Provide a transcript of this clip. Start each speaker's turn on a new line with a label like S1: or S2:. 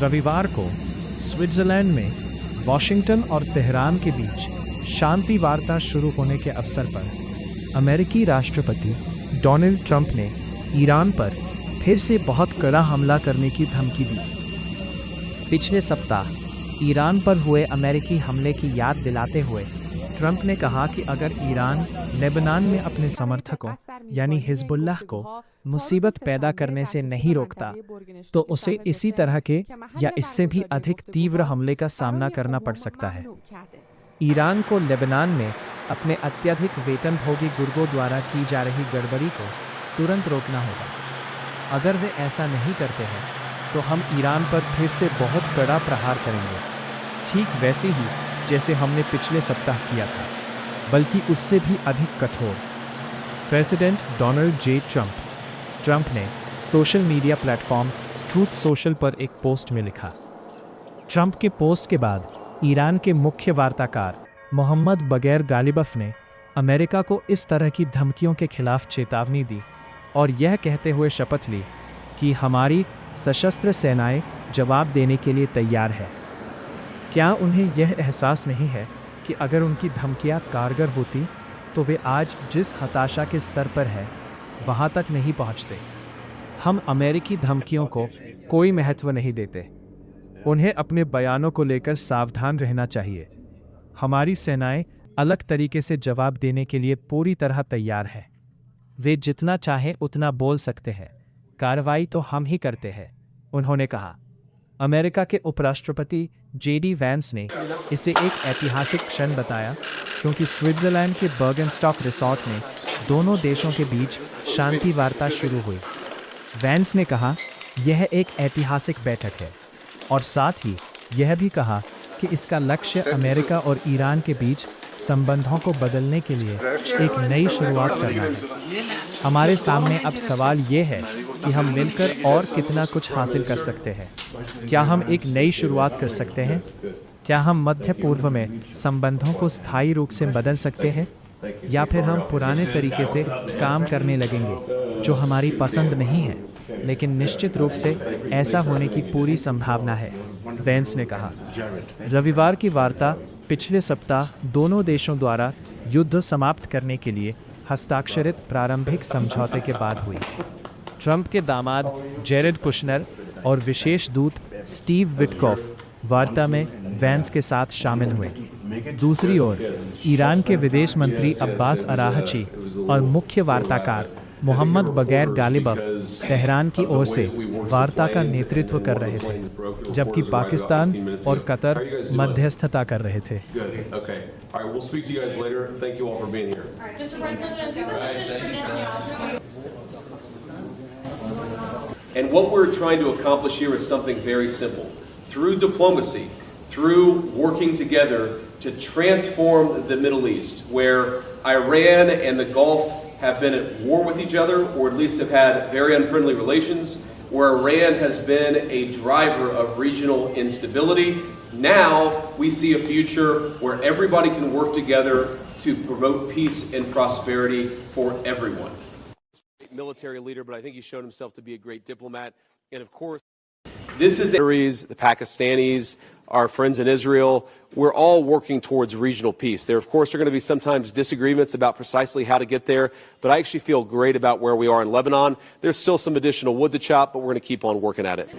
S1: रविवार को स्विट्जरलैंड में वॉशिंगटन और तेहरान के बीच शांति वार्ता शुरू होने के अवसर पर अमेरिकी राष्ट्रपति डोनाल्ड ट्रंप ने ईरान पर फिर से बहुत कड़ा हमला करने की धमकी दी। पिछले सप्ताह ईरान पर हुए अमेरिकी हमले की याद दिलाते हुए ट्रंप ने कहा कि अगर ईरान लेबनान में अपने समर्थकों यानी हिजबुल्लाह को मुसीबत पैदा करने से नहीं रोकता तो उसे इसी तरह के या इससे भी अधिक तीव्र हमले का सामना करना पड़ सकता है। ईरान को लेबनान में अपने अत्यधिक वेतनभोगी गुर्गों द्वारा की जा रही गड़बड़ी को तुरंत रोकना होगा। अगर वे ऐसा नहीं करते हैं तो हम ईरान पर फिर से बहुत कड़ा प्रहार करेंगे, ठीक वैसे ही जैसे हमने पिछले सप्ताह किया था, बल्कि उससे भी अधिक कठोर। प्रेसिडेंट डोनाल्ड जे ट्रंप ने social media platform truth social पर एक पोस्ट में लिखा। ट्रंप के पोस्ट के बाद ईरान के मुख्य वार्ताकार मोहम्मद बगैर गालिबफ ने अमेरिका को इस तरह की धमकियों के खिलाफ चेतावनी दी और यह कहते हुए शपथ ली कि हमारी सशस्त्र सेनाएं जवाब देने के लिए तैयार है। क्या उन्हें यह एहसास नहीं है कि अगर उनकी धमकियां कारगर होती तो वे आज जिस हताशा के स्तर पर है वहां तक नहीं पहुंचते। हम अमेरिकी धमकियों को कोई महत्व नहीं देते। उन्हें अपने बयानों को लेकर सावधान रहना चाहिए। हमारी सेनाएं अलग तरीके से जवाब देने के लिए पूरी तरह तैयार है। वे जितना चाहें उतना बोल सकते हैं, कार्रवाई तो हम ही करते हैं, उन्होंने कहा। अमेरिका के उपराष्ट्रपति जेडी वैंस ने इसे एक ऐतिहासिक क्षण बताया क्योंकि स्विट्जरलैंड के बर्गनस्टॉक रिसॉर्ट में दोनों देशों के बीच शांति वार्ता शुरू हुई। वैंस ने कहा, यह एक ऐतिहासिक बैठक है और साथ ही यह भी कहा कि इसका लक्ष्य अमेरिका और ईरान के बीच संबंधों को बदलने के लिए एक नई शुरुआत करना है। हमारे सामने अब सवाल ये है कि हम मिलकर और कितना कुछ हासिल कर सकते हैं। क्या हम एक नई शुरुआत कर सकते हैं? क्या हम मध्य पूर्व में संबंधों को स्थायी रूप से बदल सकते हैं या फिर हम पुराने तरीके से काम करने लगेंगे जो हमारी पसंद नहीं है, लेकिन निश्चित रूप से ऐसा होने की पूरी संभावना है, वैंस ने कहा। रविवार की वार्ता पिछले सप्ताह दोनों देशों द्वारा युद्ध समाप्त करने के लिए हस्ताक्षरित प्रारंभिक समझौते के बाद हुई। ट्रंप के दामाद जेरेड कुशनर और विशेष दूत स्टीव विटकॉफ वार्ता में वैंस के साथ शामिल हुए। दूसरी ओर ईरान के विदेश मंत्री अब्बास अराहची और मुख्य वार्ताकार मोहम्मद बगैर गालिबफ तेहरान की ओर से वार्ता का नेतृत्व कर रहे थे, जबकि पाकिस्तान और कतर मध्यस्थता कर रहे थे।
S2: And what we're trying to accomplish here is something very simple. Through diplomacy, through working together to transform the Middle East, where Iran and the Gulf have been at war with each other, or at least have had very unfriendly relations, where Iran has been a driver of regional instability. Now we see a future where everybody can work together to promote peace and prosperity for everyone. Military leader, but I think he's shown himself to be a great diplomat. And of course, this is the Pakistanis, our friends in Israel. We're all working towards regional peace. There, of course, are going to be sometimes disagreements about precisely how to get there, but I actually feel great about where we are in Lebanon. There's still some additional wood to chop, but we're going to keep on working at it.